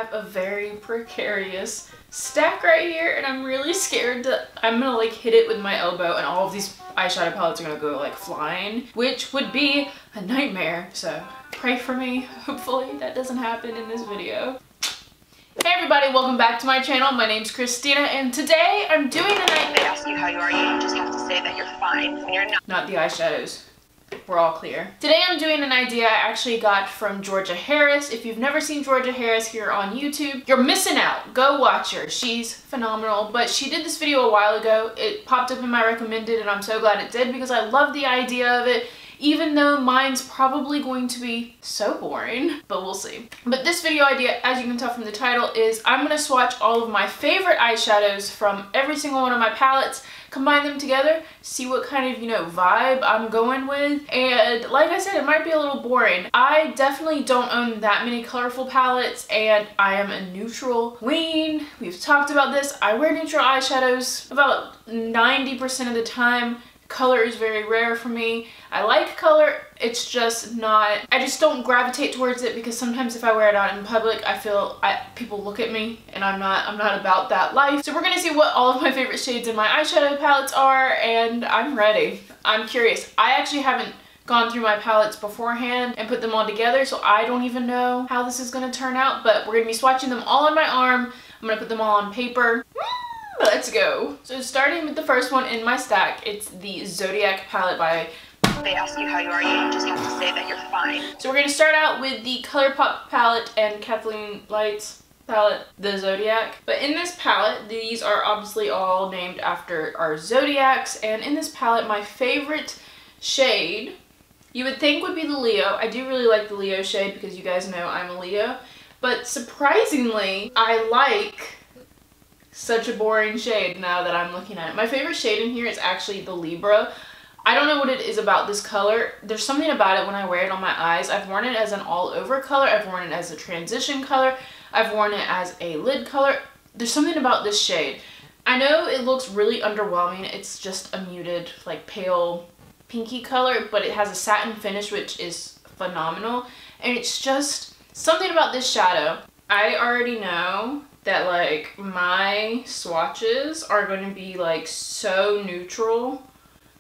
have a very precarious stack right here, and I'm really scared that I'm gonna like hit it with my elbow and all of these eyeshadow palettes are gonna go like flying, which would be a nightmare. So pray for me. Hopefully that doesn't happen in this video. Hey everybody, welcome back to my channel. My name's Christina, and today I'm doing a night. They ask you how you are, you just have to say that you're fine when you're not. Not the eyeshadows. We're all clear. Today I'm doing an idea I actually got from Georgia Harris. If you've never seen Georgia Harris here on YouTube, you're missing out. Go watch her. She's phenomenal. But she did this video a while ago. It popped up in my recommended and I'm so glad it did because I love the idea of it, even though mine's probably going to be so boring, but we'll see. But this video idea, as you can tell from the title, is I'm gonna swatch all of my favorite eyeshadows from every single one of my palettes, combine them together, see what kind of, vibe I'm going with. And like I said, it might be a little boring. I definitely don't own that many colorful palettes, and I am a neutral queen. We've talked about this. I wear neutral eyeshadows about 90% of the time. Color is very rare for me. I like color, it's just not, I just don't gravitate towards it because sometimes if I wear it out in public, I feel people look at me and I'm not about that life. So we're gonna see what all of my favorite shades in my eyeshadow palettes are, and I'm ready. I'm curious. I actually haven't gone through my palettes beforehand and put them all together, so I don't even know how this is gonna turn out, but we're gonna be swatching them all on my arm. I'm gonna put them all on paper. Let's go. So starting with the first one in my stack, it's the Zodiac palette by... They ask you how you are, you just have to say that you're fine. So we're going to start out with the ColourPop palette and Kathleen Light's palette, the Zodiac. But in this palette, these are obviously all named after our Zodiacs, and in this palette, my favorite shade, you would think would be the Leo. I do really like the Leo shade because you guys know I'm a Leo, but surprisingly, I like such a boring shade now that I'm looking at it. My favorite shade in here is actually the Libra. I don't know what it is about this color. There's something about it when I wear it on my eyes. I've worn it as an all over color. I've worn it as a transition color. I've worn it as a lid color. There's something about this shade. I know it looks really underwhelming. It's just a muted, like pale pinky color, but it has a satin finish, which is phenomenal. And it's just something about this shadow. I already know that like my swatches are going to be like so neutral.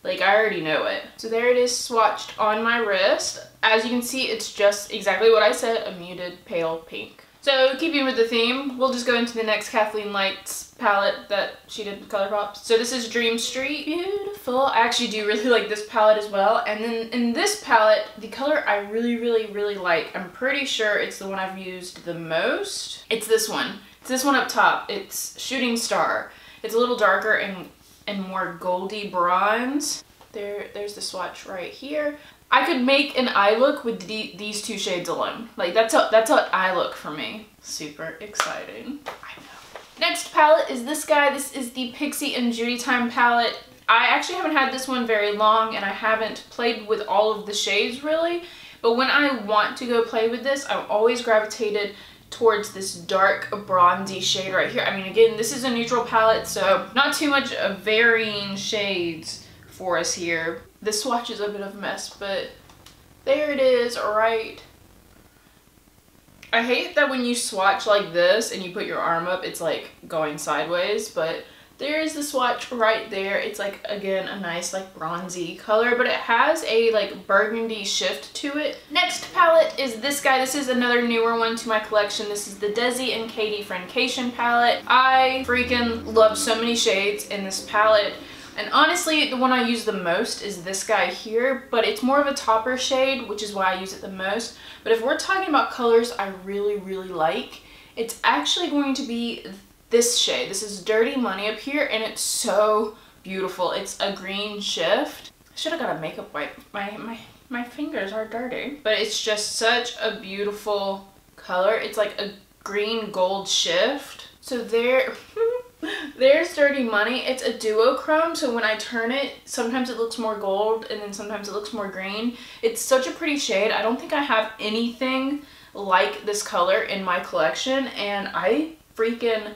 Like I already know it. So there it is swatched on my wrist. As you can see, it's just exactly what I said, a muted pale pink. So keeping with the theme, we'll just go into the next Kathleen Light's palette that she did with ColourPop. So this is Dream Street. Beautiful. I actually do really like this palette as well. And then in this palette, the color I really like, I'm pretty sure it's the one I've used the most. It's this one. It's this one up top. It's Shooting Star. It's a little darker and more goldy bronze. There's the swatch right here. I could make an eye look with these two shades alone. Like that's an eye look for me. Super exciting. I know. Next palette is this guy. This is the Pixie and Judy Time palette. I actually haven't had this one very long and I haven't played with all of the shades really. But when I want to go play with this, I've always gravitated towards this dark bronzy shade right here. I mean, again, this is a neutral palette, so not too much of varying shades for us here. This swatch is a bit of a mess, but there it is, right? I hate that when you swatch like this and you put your arm up, it's like going sideways, but there is the swatch right there. It's like, again, a nice like bronzy color, but it has a like burgundy shift to it. Next palette is this guy. This is another newer one to my collection. This is the Desi and Katie Francation palette. I freaking love so many shades in this palette. And honestly, the one I use the most is this guy here, but it's more of a topper shade, which is why I use it the most. But if we're talking about colors I really like, it's actually going to be this shade. This is Dirty Money up here, and it's so beautiful. It's a green shift. I should have got a makeup wipe. My fingers are dirty. But it's just such a beautiful color. It's like a green gold shift. So there's Dirty Money. It's a duochrome, so when I turn it, sometimes it looks more gold and then sometimes it looks more green. It's such a pretty shade. I don't think I have anything like this color in my collection, and I freaking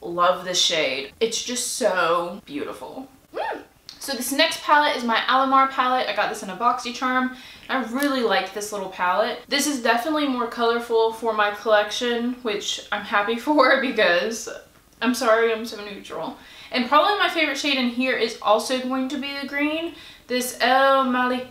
love this shade. It's just so beautiful. So this next palette is my Alamar palette. I got this in a Boxycharm. I really like this little palette. This is definitely more colorful for my collection, which I'm happy for because I'm sorry I'm so neutral. And probably my favorite shade in here is also going to be the green. This Malicone?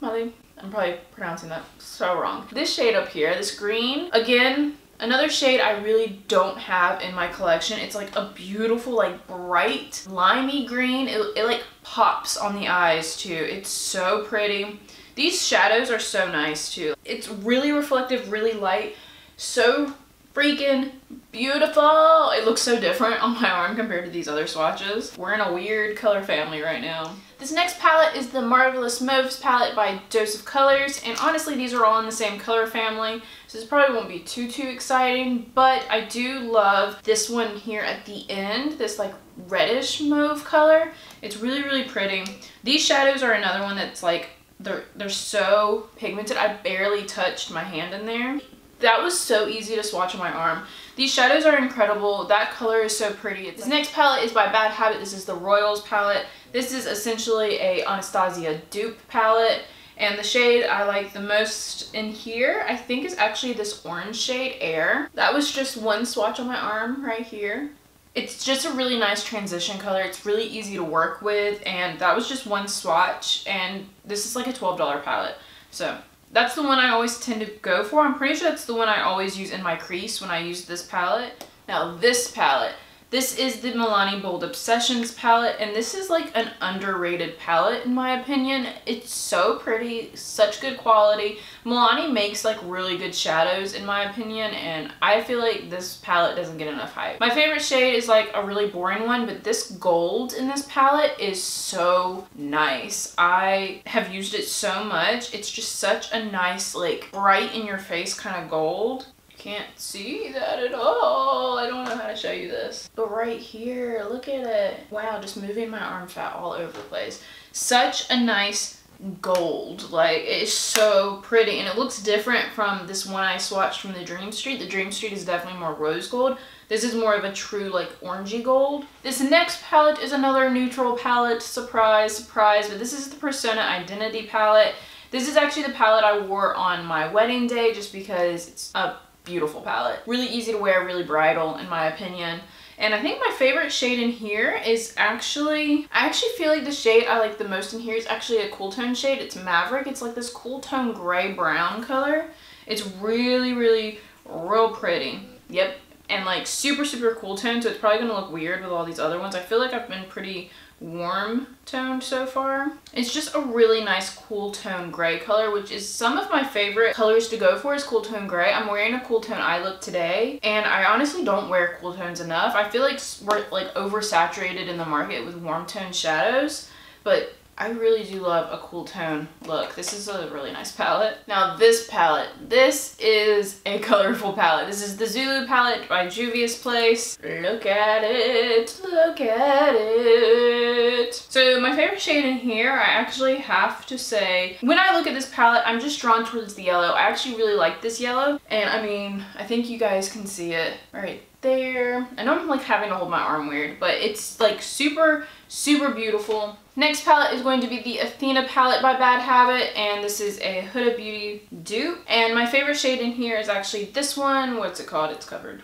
I'm probably pronouncing that so wrong. This shade up here, this green, again, another shade I really don't have in my collection. It's like a beautiful, like bright, limey green. It like pops on the eyes too. It's so pretty. These shadows are so nice too. It's really reflective, really light, so freaking beautiful. It looks so different on my arm compared to these other swatches. We're in a weird color family right now. This next palette is the Marvelous Mauves palette by Dose of Colors, and honestly these are all in the same color family, so this probably won't be too exciting, but I do love this one here at the end, this like reddish mauve color. It's really pretty. These shadows are another one that's like, they're so pigmented. I barely touched my hand in there. That was so easy to swatch on my arm. These shadows are incredible. That color is so pretty. This next palette is by Bad Habit. This is the Royals palette. This is essentially a Anastasia dupe palette. And the shade I like the most in here, I think, is actually this orange shade, Air. That was just one swatch on my arm right here. It's just a really nice transition color. It's really easy to work with, and that was just one swatch, and this is like a $12 palette. So that's the one I always tend to go for. I'm pretty sure that's the one I always use in my crease when I use this palette. Now this palette, this is the Milani Bold Obsessions palette, and this is like an underrated palette in my opinion. It's so pretty, such good quality. Milani makes like really good shadows in my opinion, and I feel like this palette doesn't get enough hype. My favorite shade is like a really boring one, but this gold in this palette is so nice. I have used it so much. It's just such a nice, like bright in your face kind of gold. Can't see that at all. I don't know how to show you this. But right here, look at it. Wow, just moving my arm fat all over the place. Such a nice gold. Like, it's so pretty. And it looks different from this one I swatched from the Dream Street. The Dream Street is definitely more rose gold. This is more of a true, like, orangey gold. This next palette is another neutral palette. Surprise, surprise. But this is the Persona Identity palette. This is actually the palette I wore on my wedding day just because it's a beautiful palette. Really easy to wear, really bridal in my opinion. And I think my favorite shade in here is actually, I actually feel like the shade I like the most in here is actually a cool tone shade. It's Maverick. It's like this cool tone gray brown color. It's really real pretty. Yep. And like super cool tone, so it's probably gonna look weird with all these other ones. I feel like I've been pretty warm toned so far. It's just a really nice cool tone gray color, which is some of my favorite colors to go for is cool tone gray. I'm wearing a cool tone eye look today, and I honestly don't wear cool tones enough. I feel like we're like oversaturated in the market with warm tone shadows, but I really do love a cool tone look. This is a really nice palette. Now this palette, this is a colorful palette. This is the Zulu palette by Juvia's Place. Look at it, look at it. So my favorite shade in here, I actually have to say, when I look at this palette, I'm just drawn towards the yellow. I actually really like this yellow. And I mean, I think you guys can see it right there. I know I'm like having to hold my arm weird, but it's like super beautiful. Next palette is going to be the Athena palette by Bad Habit, and this is a Huda Beauty dupe. And my favorite shade in here is actually this one. What's it called? It's covered.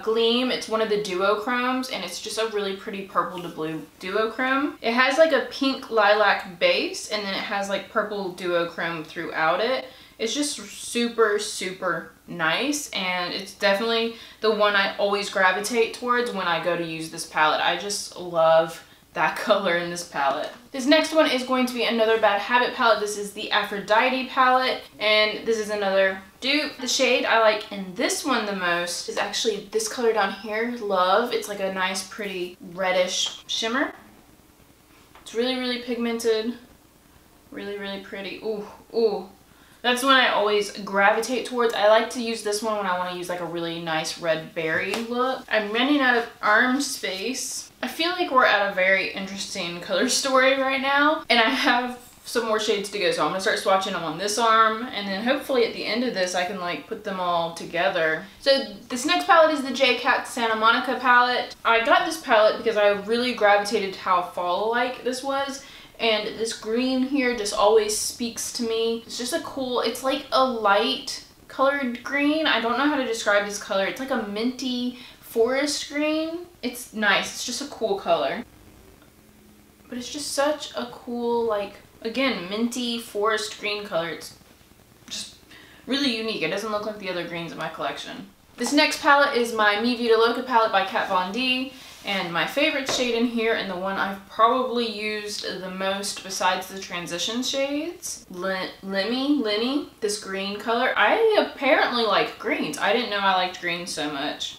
Gleam. It's one of the duochromes, and it's just a really pretty purple to blue duochrome. It has like a pink lilac base, and then it has like purple duochrome throughout it. It's just super nice, and it's definitely the one I always gravitate towards when I go to use this palette. I just love that color in this palette. This next one is going to be another Bad Habit palette. This is the Aphrodite palette, and this is another dupe. The shade I like in this one the most is actually this color down here, Love. It's like a nice pretty reddish shimmer. It's really pigmented, really pretty. Ooh. That's one I always gravitate towards. I like to use this one when I want to use like a really nice red berry look. I'm running out of arm space. I feel like we're at a very interesting color story right now, and I have some more shades to go, so I'm gonna start swatching them on this arm, and then hopefully at the end of this I can like put them all together. So this next palette is the J. Cat Santa Monica palette. I got this palette because I really gravitated how fall-like this was, and this green here just always speaks to me. It's just a cool, it's like a light colored green. I don't know how to describe this color. It's like a minty forest green. It's nice. It's just a cool color. But it's just such a cool, like, again, minty forest green color. It's just really unique. It doesn't look like the other greens in my collection. This next palette is my Mi Vida Loca palette by Kat Von D. And my favorite shade in here, and the one I've probably used the most besides the transition shades, Lenny, this green color. I apparently like greens. I didn't know I liked greens so much.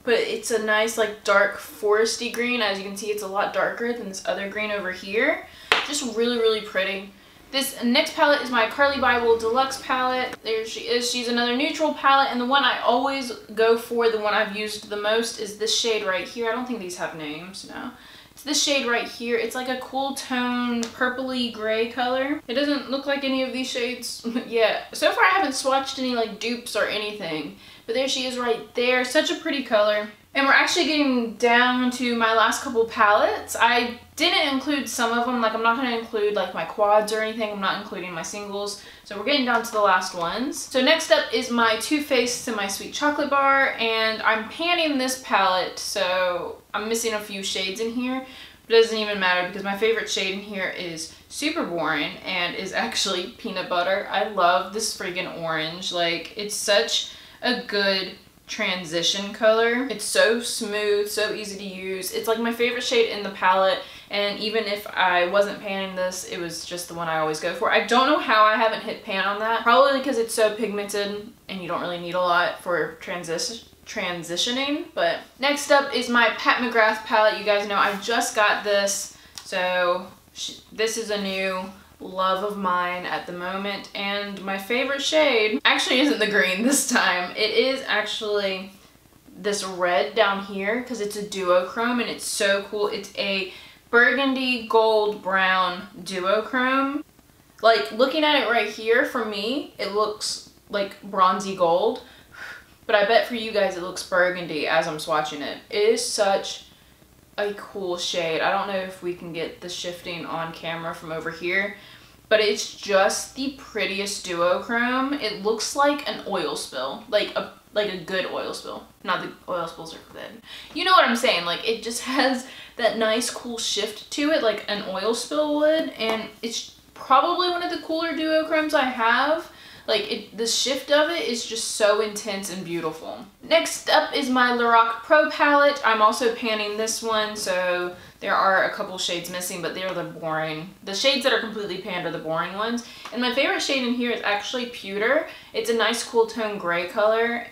But it's a nice, like, dark foresty green. As you can see, it's a lot darker than this other green over here. Just really, really pretty. This next palette is my Carly Bible Deluxe palette. There she is. She's another neutral palette, and the one I always go for, the one I've used the most, is this shade right here. I don't think these have names, no. It's this shade right here. It's like a cool tone, purpley gray color. It doesn't look like any of these shades yet. So far I haven't swatched any like dupes or anything. But there she is right there. Such a pretty color. And we're actually getting down to my last couple palettes. I didn't include some of them. Like, I'm not going to include like my quads or anything. I'm not including my singles. So we're getting down to the last ones. So next up is my TooFaced Semi-Sweet Chocolate Bar. And I'm panning this palette. So I'm missing a few shades in here. But it doesn't even matter because my favorite shade in here is super boring and is actually peanut butter. I love this freaking orange. Like, it's such a good transition color. It's so smooth, so easy to use. It's like my favorite shade in the palette, and even if I wasn't panning this, it was just the one I always go for. I don't know how I haven't hit pan on that. Probably because it's so pigmented and you don't really need a lot for transitioning. But next up is my Pat McGrath palette. You guys know I just got this, so this is a new love of mine at the moment, and my favorite shade actually isn't the green this time. It is actually this red down here because it's a duochrome and it's so cool. It's a burgundy gold brown duochrome. Like, looking at it right here, for me it looks like bronzy gold, but I bet for you guys it looks burgundy as I'm swatching it. It is such a cool shade. I don't know if we can get the shifting on camera from over here, but it's just the prettiest duochrome. It looks like an oil spill, like a good oil spill. Not the oil spills are good. You know what I'm saying? Like, it just has that nice cool shift to it like an oil spill would, and it's probably one of the cooler duochromes I have. Like, the shift of it is just so intense and beautiful. Next up is my Lorac Pro palette. I'm also panning this one, so there are a couple shades missing, but they're the boring. The shades that are completely panned are the boring ones. And my favorite shade in here is actually Pewter. It's a nice cool tone gray color.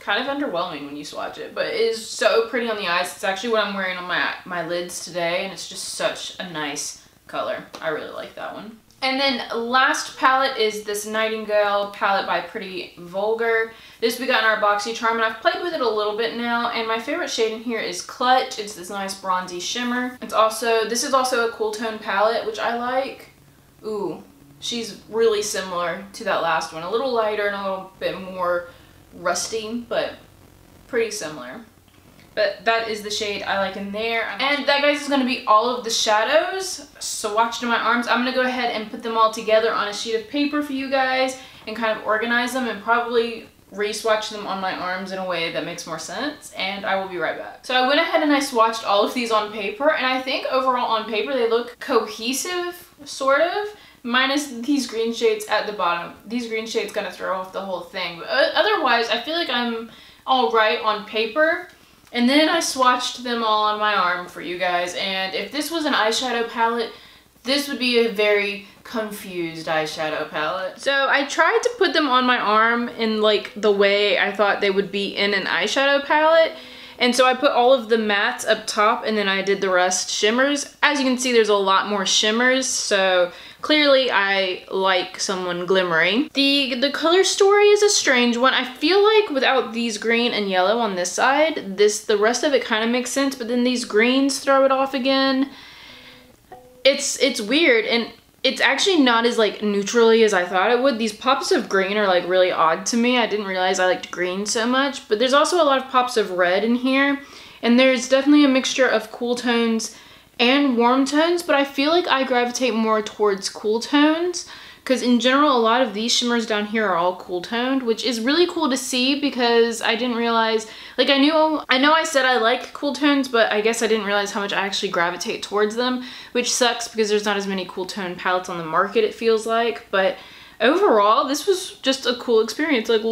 Kind of underwhelming when you swatch it, but it is so pretty on the eyes. It's actually what I'm wearing on my lids today, and it's just such a nice color. I really like that one. And then last palette is this Nightingale palette by Pretty Vulgar. This we got in our Boxycharm, and I've played with it a little bit now, and my favorite shade in here is Clutch. It's this nice bronzy shimmer. This is also a cool tone palette, which I like. Ooh, she's really similar to that last one. A little lighter and a little bit more rusty, but pretty similar. But that is the shade I like in there. And that, guys, is going to be all of the shadows swatched in my arms. I'm going to go ahead and put them all together on a sheet of paper for you guys and kind of organize them and probably re-swatch them on my arms in a way that makes more sense, and I will be right back. So I went ahead and I swatched all of these on paper, and I think overall on paper they look cohesive, sort of, minus these green shades at the bottom. These green shades kind of throw off the whole thing, but otherwise I feel like I'm all right on paper. And then I swatched them all on my arm for you guys, and if this was an eyeshadow palette, this would be a very confused eyeshadow palette. So I tried to put them on my arm in like the way I thought they would be in an eyeshadow palette, and so I put all of the mattes up top and then I did the rest shimmers. As you can see, there's a lot more shimmers, so clearly I like someone glimmery. The color story is a strange one. I feel like without these green and yellow on this side, the rest of it kind of makes sense, but then these greens throw it off again. It's weird, and it's actually not as like neutrally as I thought it would. These pops of green are like really odd to me. I didn't realize I liked green so much, but there's also a lot of pops of red in here. And there's definitely a mixture of cool tones and warm tones, but I feel like I gravitate more towards cool tones because in general, a lot of these shimmers down here are all cool toned, which is really cool to see because I didn't realize, like I know I said I like cool tones, but I guess I didn't realize how much I actually gravitate towards them, which sucks because there's not as many cool tone palettes on the market, it feels like. But overall, this was just a cool experience. Like,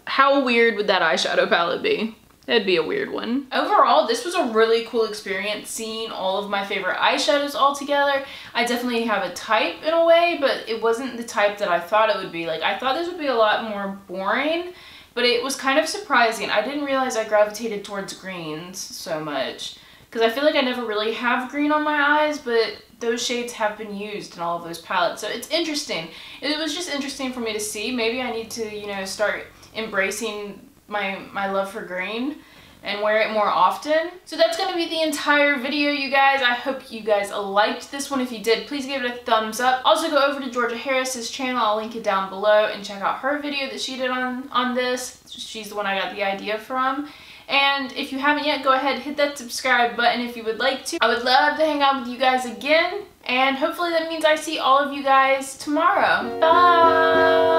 how weird would that eyeshadow palette be? That'd be a weird one. Overall, this was a really cool experience seeing all of my favorite eyeshadows all together. I definitely have a type in a way, but it wasn't the type that I thought it would be. Like, I thought this would be a lot more boring, but it was kind of surprising. I didn't realize I gravitated towards greens so much because I feel like I never really have green on my eyes, but those shades have been used in all of those palettes. So it's interesting. It was just interesting for me to see. Maybe I need to, you know, start embracing my love for green and wear it more often. So that's going to be the entire video, you guys. I hope you guys liked this one. If you did, please give it a thumbs up. Also go over to Georgia Harris's channel. I'll link it down below and check out her video that she did on this. She's the one I got the idea from. And if you haven't yet, go ahead and hit that subscribe button if you would like to. I would love to hang out with you guys again. And hopefully that means I see all of you guys tomorrow. Bye!